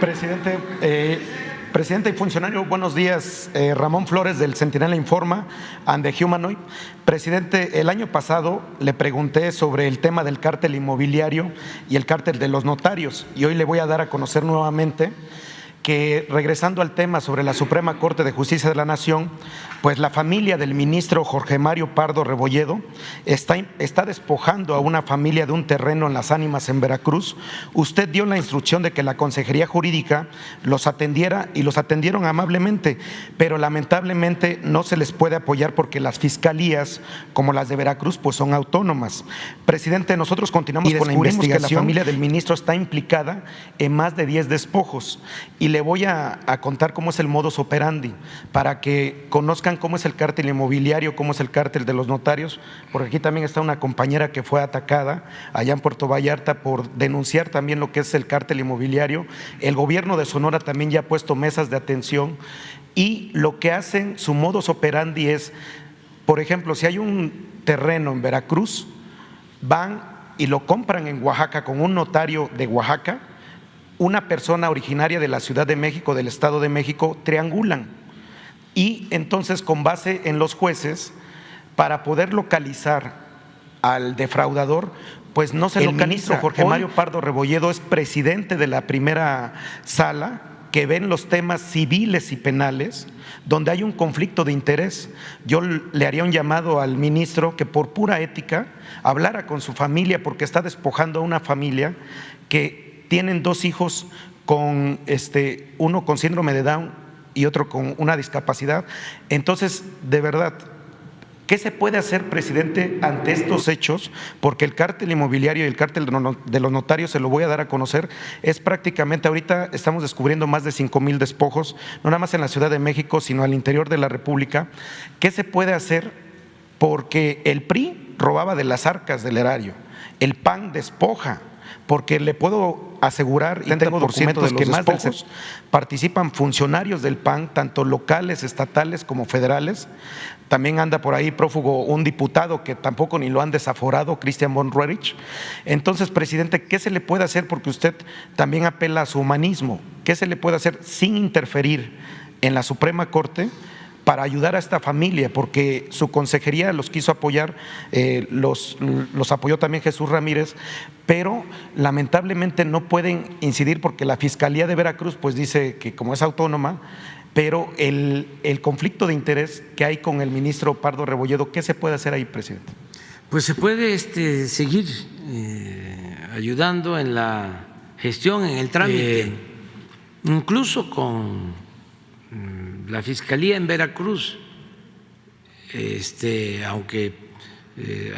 Presidente, Presidente y funcionario, buenos días. Ramón Flores del Centinela Informa and the Humanoid. Presidente, el año pasado le pregunté sobre el tema del cártel inmobiliario y el cártel de los notarios, y hoy le voy a dar a conocer nuevamente que, regresando al tema sobre la Suprema Corte de Justicia de la Nación, pues la familia del ministro Jorge Mario Pardo Rebolledo está despojando a una familia de un terreno en Las Ánimas, en Veracruz. Usted dio la instrucción de que la Consejería Jurídica los atendiera y los atendieron amablemente, pero lamentablemente no se les puede apoyar porque las fiscalías, como las de Veracruz, pues son autónomas. Presidente, nosotros continuamos con la investigación. Que la familia del ministro está implicada en más de 10 despojos, y le voy a contar cómo es el modus operandi para que conozcan cómo es el cártel inmobiliario, cómo es el cártel de los notarios, porque aquí también está una compañera que fue atacada allá en Puerto Vallarta por denunciar también lo que es el cártel inmobiliario. El gobierno de Sonora también ya ha puesto mesas de atención, y lo que hacen, su modus operandi es, por ejemplo, si hay un terreno en Veracruz, van y lo compran en Oaxaca con un notario de Oaxaca, una persona originaria de la Ciudad de México, del Estado de México, triangulan, y entonces, con base en los jueces, para poder localizar al defraudador, pues no se localiza. El ministro Jorge Mario Pardo Rebolledo es presidente de la primera sala que ven los temas civiles y penales, donde hay un conflicto de interés. Yo le haría un llamado al ministro que, por pura ética, hablara con su familia, porque está despojando a una familia que tienen 2 hijos con uno con síndrome de Down y otro con una discapacidad. Entonces, de verdad, ¿qué se puede hacer, presidente, ante estos hechos? Porque el cártel inmobiliario y el cártel de los notarios, se lo voy a dar a conocer, es prácticamente, ahorita estamos descubriendo más de 5,000 despojos, no nada más en la Ciudad de México, sino al interior de la República. ¿Qué se puede hacer? Porque el PRI robaba de las arcas del erario, el PAN despoja, porque le puedo asegurar, y tengo documentos que más del participan funcionarios del PAN, tanto locales, estatales como federales. También anda por ahí prófugo un diputado que tampoco ni lo han desaforado, Christian von Roerich. Entonces, presidente, ¿qué se le puede hacer? Porque usted también apela a su humanismo. ¿Qué se le puede hacer sin interferir en la Suprema Corte para ayudar a esta familia? Porque su consejería los quiso apoyar, los apoyó también Jesús Ramírez, pero lamentablemente no pueden incidir porque la Fiscalía de Veracruz pues dice que como es autónoma, pero el conflicto de interés que hay con el ministro Pardo Rebolledo, ¿qué se puede hacer ahí, presidente? Pues se puede seguir ayudando en la gestión, en el trámite, incluso con la Fiscalía en Veracruz, aunque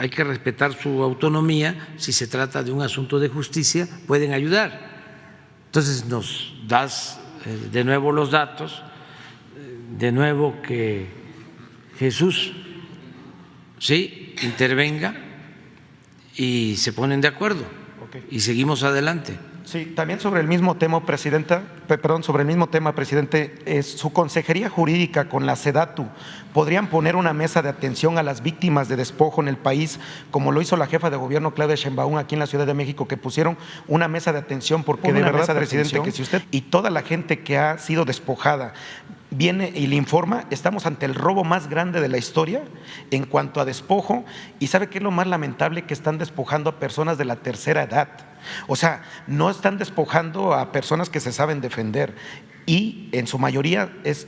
hay que respetar su autonomía, si se trata de un asunto de justicia, pueden ayudar. Entonces nos das de nuevo los datos, de nuevo que Jesús intervenga y se ponen de acuerdo, y seguimos adelante. Sí, también sobre el mismo tema, presidente, su consejería jurídica con la SEDATU podrían poner una mesa de atención a las víctimas de despojo en el país, como lo hizo la jefa de gobierno Claudia Sheinbaum aquí en la Ciudad de México, que pusieron una mesa de atención, porque de verdad, presidente, que si usted y toda la gente que ha sido despojada viene y le informa, estamos ante el robo más grande de la historia en cuanto a despojo. Y ¿sabe qué es lo más lamentable? Que están despojando a personas de la tercera edad. O sea, no están despojando a personas que se saben defender, y en su mayoría es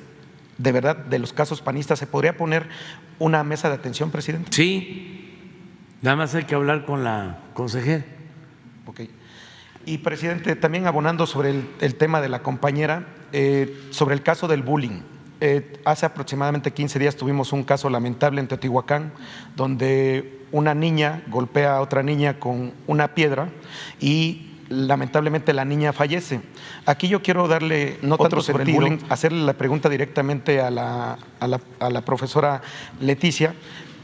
de verdad de los casos panistas. ¿Se podría poner una mesa de atención, presidente? Sí, nada más hay que hablar con la consejera. Y presidente, también abonando sobre el tema de la compañera, sobre el caso del bullying. Hace aproximadamente 15 días tuvimos un caso lamentable en Teotihuacán, donde una niña golpea a otra niña con una piedra y lamentablemente la niña fallece. Aquí yo quiero darle otro sobre el bullying, hacerle la pregunta directamente a la profesora Leticia,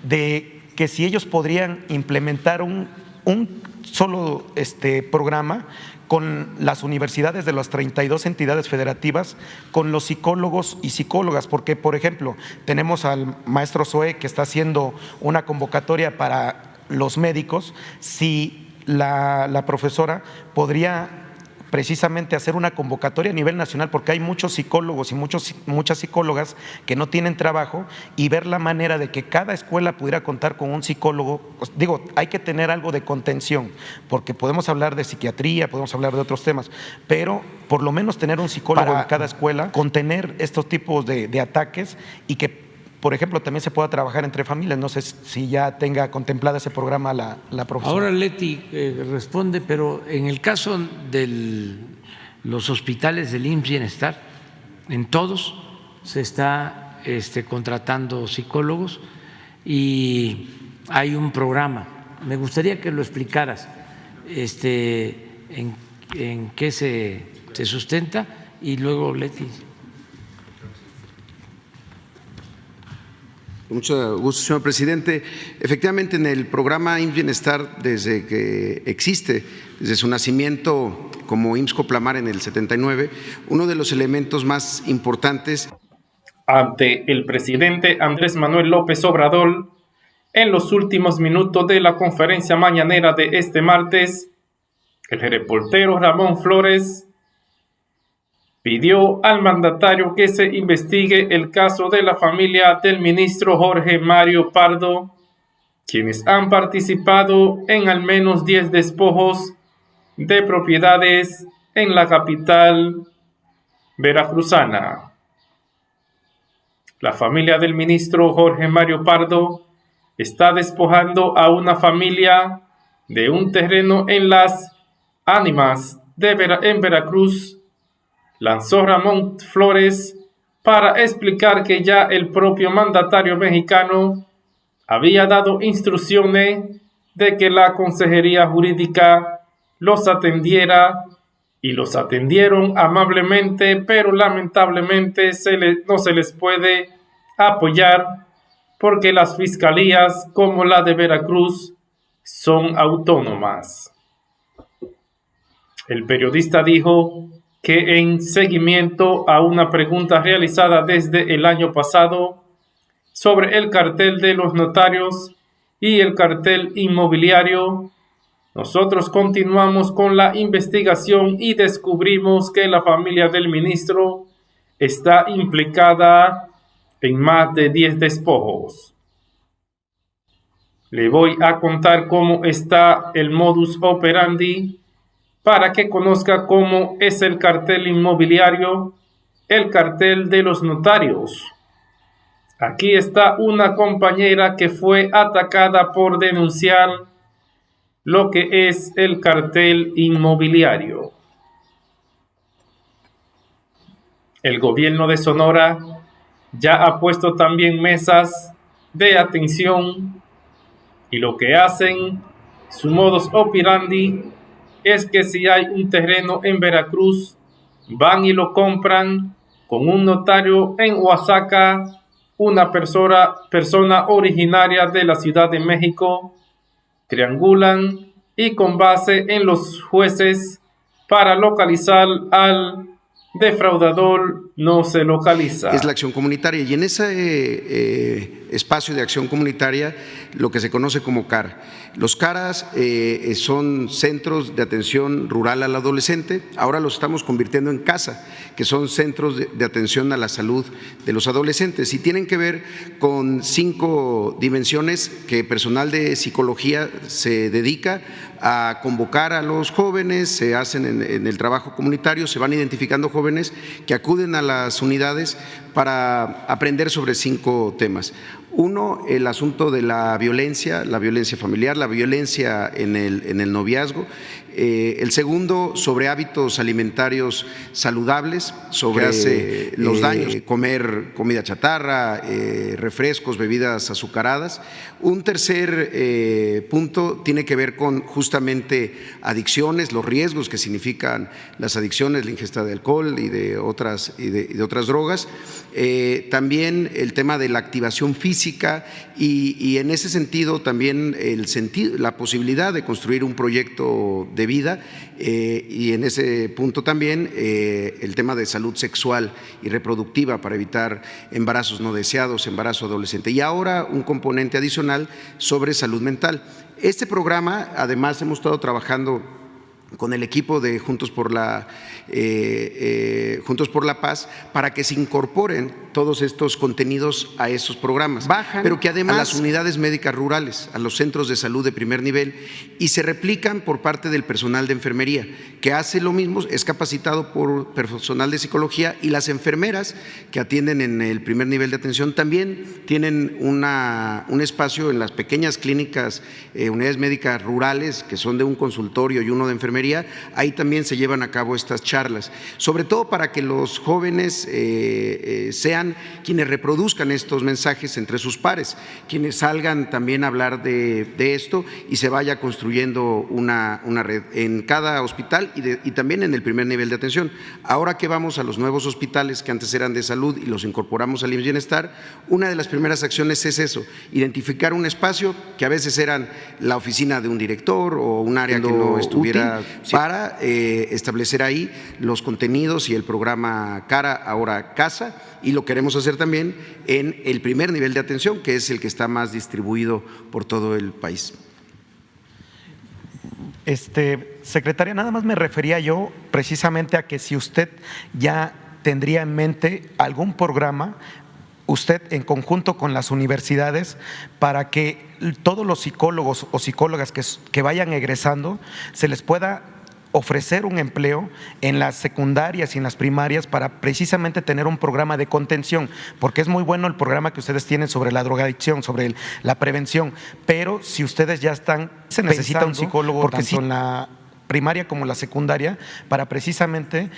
de que si ellos podrían implementar un solo programa con las universidades de las 32 entidades federativas, con los psicólogos y psicólogas, porque, por ejemplo, tenemos al maestro Zoé que está haciendo una convocatoria para los médicos. Si la profesora podría precisamente hacer una convocatoria a nivel nacional, porque hay muchos psicólogos y muchas psicólogas que no tienen trabajo, y ver la manera de que cada escuela pudiera contar con un psicólogo. Pues, digo, hay que tener algo de contención, porque podemos hablar de psiquiatría, podemos hablar de otros temas, pero por lo menos tener un psicólogo en cada escuela, contener estos tipos de ataques, y que, por ejemplo, también se pueda trabajar entre familias. No sé si ya tenga contemplada ese programa la profesora. Ahora Leti responde, pero en el caso de los hospitales del IMSS Bienestar, en todos se está contratando psicólogos y hay un programa. Me gustaría que lo explicaras en qué se sustenta, y luego Leti. Mucho gusto, señor presidente. Efectivamente, en el programa IMSS Bienestar, desde que existe, desde su nacimiento como IMSS Coplamar en el 79, uno de los elementos más importantes. Ante el presidente Andrés Manuel López Obrador, en los últimos minutos de la conferencia mañanera de este martes, el reportero Ramón Flores pidió al mandatario que se investigue el caso de la familia del ministro Jorge Mario Pardo, quienes han participado en al menos 10 despojos de propiedades en la capital veracruzana. La familia del ministro Jorge Mario Pardo está despojando a una familia de un terreno en Las Ánimas en Veracruz, lanzó Ramón Flores para explicar que ya el propio mandatario mexicano había dado instrucciones de que la Consejería Jurídica los atendiera, y los atendieron amablemente, pero lamentablemente no se les puede apoyar porque las fiscalías, como la de Veracruz, son autónomas. El periodista dijo que en seguimiento a una pregunta realizada desde el año pasado sobre el cartel de los notarios y el cartel inmobiliario, nosotros continuamos con la investigación y descubrimos que la familia del ministro está implicada en más de 10 despojos. Le voy a contar cómo está el modus operandi para que conozca cómo es el cartel inmobiliario, el cartel de los notarios. Aquí está una compañera que fue atacada por denunciar lo que es el cartel inmobiliario. El gobierno de Sonora ya ha puesto también mesas de atención, y lo que hacen, su modus operandi, es que si hay un terreno en Veracruz, van y lo compran con un notario en Oaxaca, una persona originaria de la Ciudad de México, triangulan y con base en los jueces para localizar al defraudador no se localiza. Es la acción comunitaria, y en ese espacio de acción comunitaria, lo que se conoce como CAR. Los CARAS son centros de atención rural al adolescente. Ahora los estamos convirtiendo en CASA, que son centros de atención a la salud de los adolescentes, y tienen que ver con 5 dimensiones que personal de psicología se dedica a convocar a los jóvenes. Se hacen en el trabajo comunitario, se van identificando jóvenes que acuden a las unidades para aprender sobre 5 temas. Uno, el asunto de la violencia familiar, la violencia en el noviazgo. El segundo, sobre hábitos alimentarios saludables, sobre los daños, comer comida chatarra, refrescos, bebidas azucaradas. Un tercer punto tiene que ver con justamente adicciones, los riesgos que significan las adicciones, la ingesta de alcohol y de otras drogas. También el tema de la activación física, y en ese sentido también la posibilidad de construir un proyecto de vida, y en ese punto también el tema de salud sexual y reproductiva para evitar embarazos no deseados, embarazo adolescente, y ahora un componente adicional sobre salud mental. Este programa, además, hemos estado trabajando con el equipo de Juntos por la Paz para que se incorporen todos estos contenidos a esos programas, pero que además a las unidades médicas rurales, a los centros de salud de primer nivel, y se replican por parte del personal de enfermería, que hace lo mismo, es capacitado por personal de psicología, y las enfermeras que atienden en el primer nivel de atención también tienen un espacio en las pequeñas clínicas, unidades médicas rurales, que son de un consultorio y uno de enfermería. Ahí también se llevan a cabo estas charlas, sobre todo para que los jóvenes sean quienes reproduzcan estos mensajes entre sus pares, quienes salgan también a hablar de esto y se vaya construyendo una red en cada hospital y también en el primer nivel de atención. Ahora que vamos a los nuevos hospitales que antes eran de salud y los incorporamos al IMSS Bienestar, una de las primeras acciones es eso, identificar un espacio que a veces eran la oficina de un director o un área que no estuviera para establecer ahí los contenidos y el programa Cara, ahora Casa, y lo queremos hacer también en el primer nivel de atención, que es el que está más distribuido por todo el país. Secretaria, nada más me refería yo precisamente a que si usted ya tendría en mente algún programa, usted en conjunto con las universidades, para que todos los psicólogos o psicólogas que vayan egresando se les pueda ofrecer un empleo en las secundarias y en las primarias para precisamente tener un programa de contención, porque es muy bueno el programa que ustedes tienen sobre la drogadicción, sobre la prevención, pero si ustedes ya están, se necesita un psicólogo porque tanto en la primaria como en la secundaria para precisamente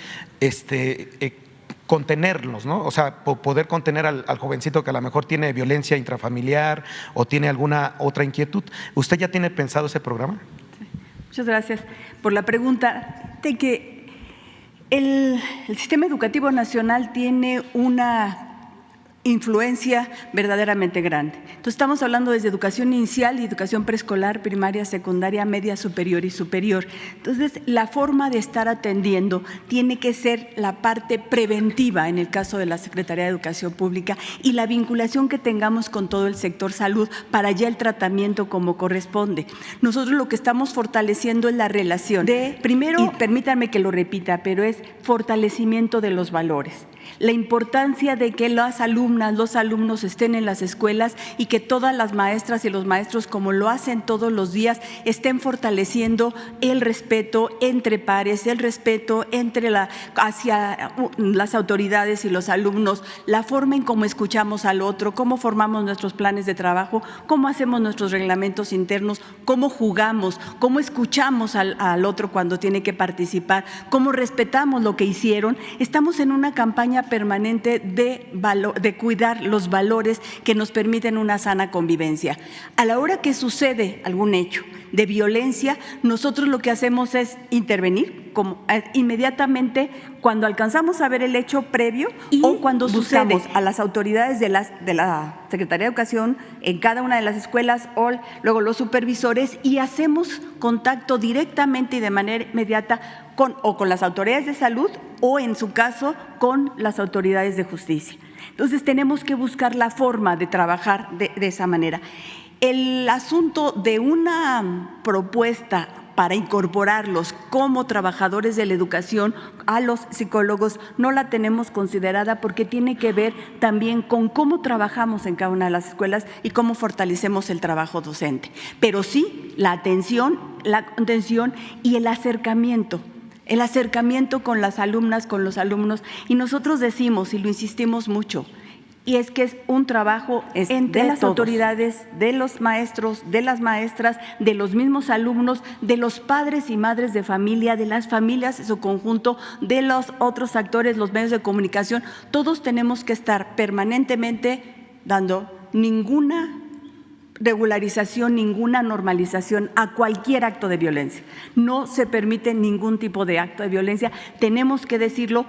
contenerlos, ¿no? O sea, poder contener al jovencito que a lo mejor tiene violencia intrafamiliar o tiene alguna otra inquietud. ¿Usted ya tiene pensado ese programa? Sí. Muchas gracias por la pregunta. De que el sistema educativo nacional tiene una influencia verdaderamente grande. Entonces estamos hablando desde educación inicial y educación preescolar, primaria, secundaria, media, superior y superior. Entonces la forma de estar atendiendo tiene que ser la parte preventiva en el caso de la Secretaría de Educación Pública y la vinculación que tengamos con todo el sector salud para ya el tratamiento como corresponde. Nosotros lo que estamos fortaleciendo es la relación de, primero, y permítanme que lo repita, pero es fortalecimiento de los valores. La importancia de que las alumnas, los alumnos estén en las escuelas y que todas las maestras y los maestros, como lo hacen todos los días, estén fortaleciendo el respeto entre pares, el respeto hacia las autoridades y los alumnos, la forma en cómo escuchamos al otro, cómo formamos nuestros planes de trabajo, cómo hacemos nuestros reglamentos internos, cómo jugamos, cómo escuchamos al otro cuando tiene que participar, cómo respetamos lo que hicieron. Estamos en una campaña permanente de cuidar los valores que nos permiten una sana convivencia. A la hora que sucede algún hecho de violencia, nosotros lo que hacemos es intervenir inmediatamente cuando alcanzamos a ver el hecho previo o cuando buscamos a las autoridades de la Secretaría de Educación en cada una de las escuelas o luego los supervisores y hacemos contacto directamente y de manera inmediata con las autoridades de salud o en su caso con las autoridades de justicia. Entonces tenemos que buscar la forma de trabajar de esa manera. El asunto de una propuesta para incorporarlos como trabajadores de la educación a los psicólogos no la tenemos considerada porque tiene que ver también con cómo trabajamos en cada una de las escuelas y cómo fortalecemos el trabajo docente. Pero sí, la contención y el acercamiento con las alumnas, con los alumnos. Y nosotros decimos, y lo insistimos mucho, y es que es un trabajo entre las autoridades, de los maestros, de las maestras, de los mismos alumnos, de los padres y madres de familia, de las familias en su conjunto, de los otros actores, los medios de comunicación. Todos tenemos que estar permanentemente dando ninguna regularización, ninguna normalización a cualquier acto de violencia. No se permite ningún tipo de acto de violencia. Tenemos que decirlo,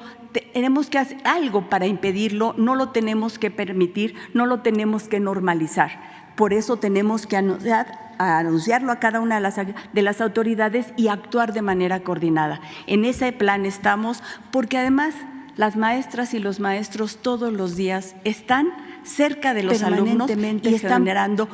tenemos que hacer algo para impedirlo, no lo tenemos que permitir, no lo tenemos que normalizar. Por eso tenemos que anunciarlo a cada una de las autoridades y actuar de manera coordinada. En ese plan estamos, porque además las maestras y los maestros todos los días están cerca de los alumnos y están generando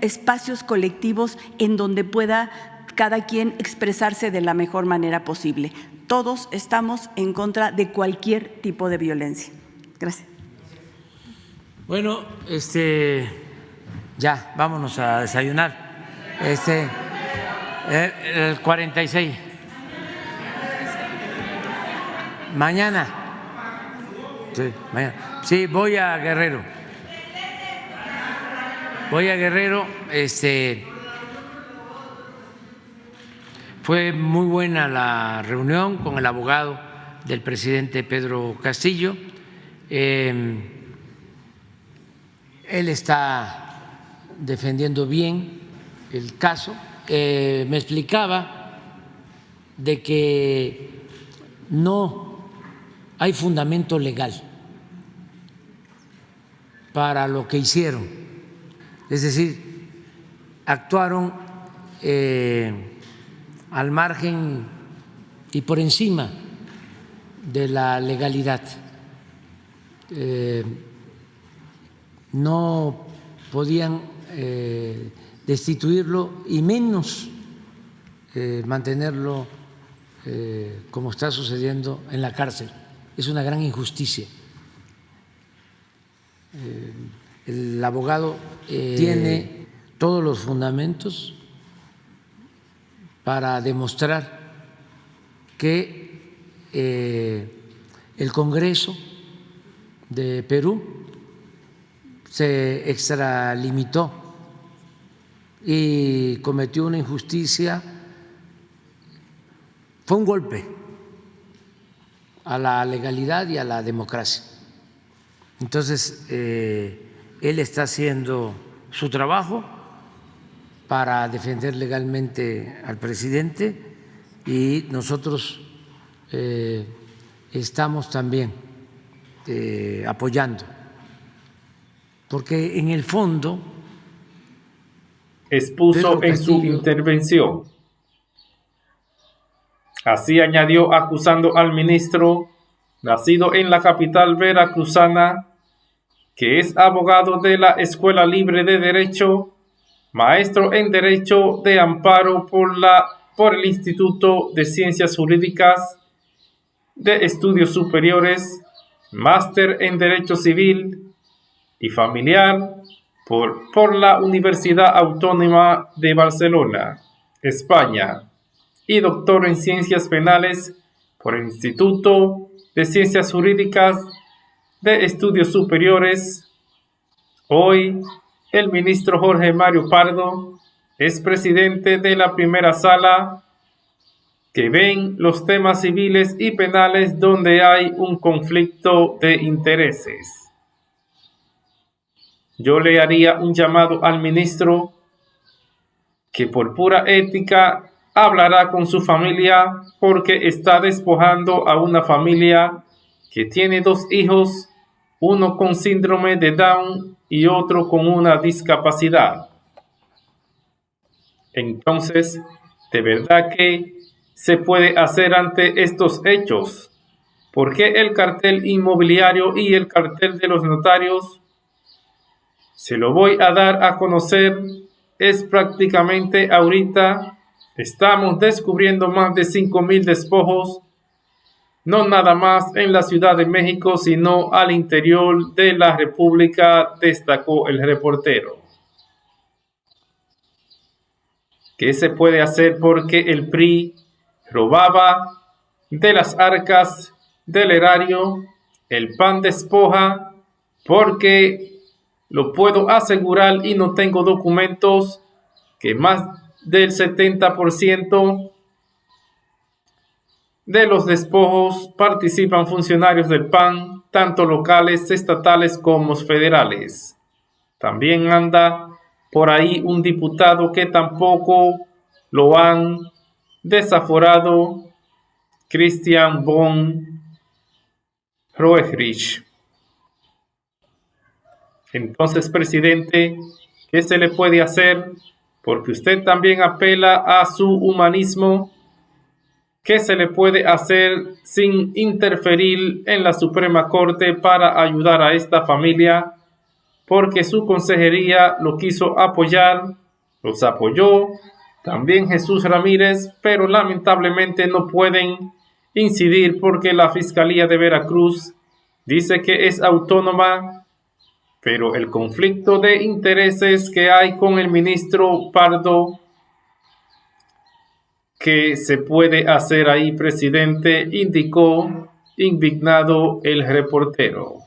espacios colectivos en donde pueda cada quien expresarse de la mejor manera posible. Todos estamos en contra de cualquier tipo de violencia. Gracias. Bueno, ya, vámonos a desayunar. El 46. Mañana. Sí, mañana. Sí, voy a Guerrero. Fue muy buena la reunión con el abogado del presidente Pedro Castillo. Él está defendiendo bien el caso. Me explicaba de que no hay fundamento legal para lo que hicieron, es decir, actuaron al margen y por encima de la legalidad. No podían destituirlo y menos mantenerlo como está sucediendo en la cárcel. Es una gran injusticia. El abogado tiene todos los fundamentos para demostrar que el Congreso de Perú se extralimitó y cometió una injusticia. Fue un golpe a la legalidad y a la democracia. Entonces, él está haciendo su trabajo para defender legalmente al presidente y nosotros estamos también apoyando, porque en el fondo expuso en su intervención. Así añadió, acusando al ministro, nacido en la capital veracruzana, que es abogado de la Escuela Libre de Derecho, maestro en Derecho de Amparo por el Instituto de Ciencias Jurídicas de Estudios Superiores, máster en Derecho Civil y Familiar por la Universidad Autónoma de Barcelona, España, y doctor en Ciencias Penales por el Instituto de Ciencias Jurídicas de Estudios Superiores. Hoy, el ministro Jorge Mario Pardo es presidente de la primera sala que ven los temas civiles y penales donde hay un conflicto de intereses. Yo le haría un llamado al ministro que por pura ética hablará con su familia, porque está despojando a una familia que tiene 2 hijos, uno con síndrome de Down y otro con una discapacidad. Entonces, ¿de verdad que se puede hacer ante estos hechos? ¿Por qué el cartel inmobiliario y el cartel de los notarios? Se lo voy a dar a conocer. Es prácticamente ahorita. Estamos descubriendo más de 5,000 despojos, no nada más en la Ciudad de México, sino al interior de la República, destacó el reportero. ¿Qué se puede hacer? Porque el PRI robaba de las arcas del erario, el PAN despoja, porque lo puedo asegurar y no tengo documentos que más del 70% de los despojos participan funcionarios del PAN, tanto locales, estatales como federales. También anda por ahí un diputado que tampoco lo han desaforado, Christian von Roerich. Entonces, presidente, ¿qué se le puede hacer? Porque usted también apela a su humanismo. ¿Qué se le puede hacer sin interferir en la Suprema Corte para ayudar a esta familia? Porque su consejería lo quiso apoyar, los apoyó, también Jesús Ramírez, pero lamentablemente no pueden incidir porque la Fiscalía de Veracruz dice que es autónoma, pero el conflicto de intereses que hay con el ministro Pardo, ¿qué se puede hacer ahí, presidente?, indicó indignado el reportero.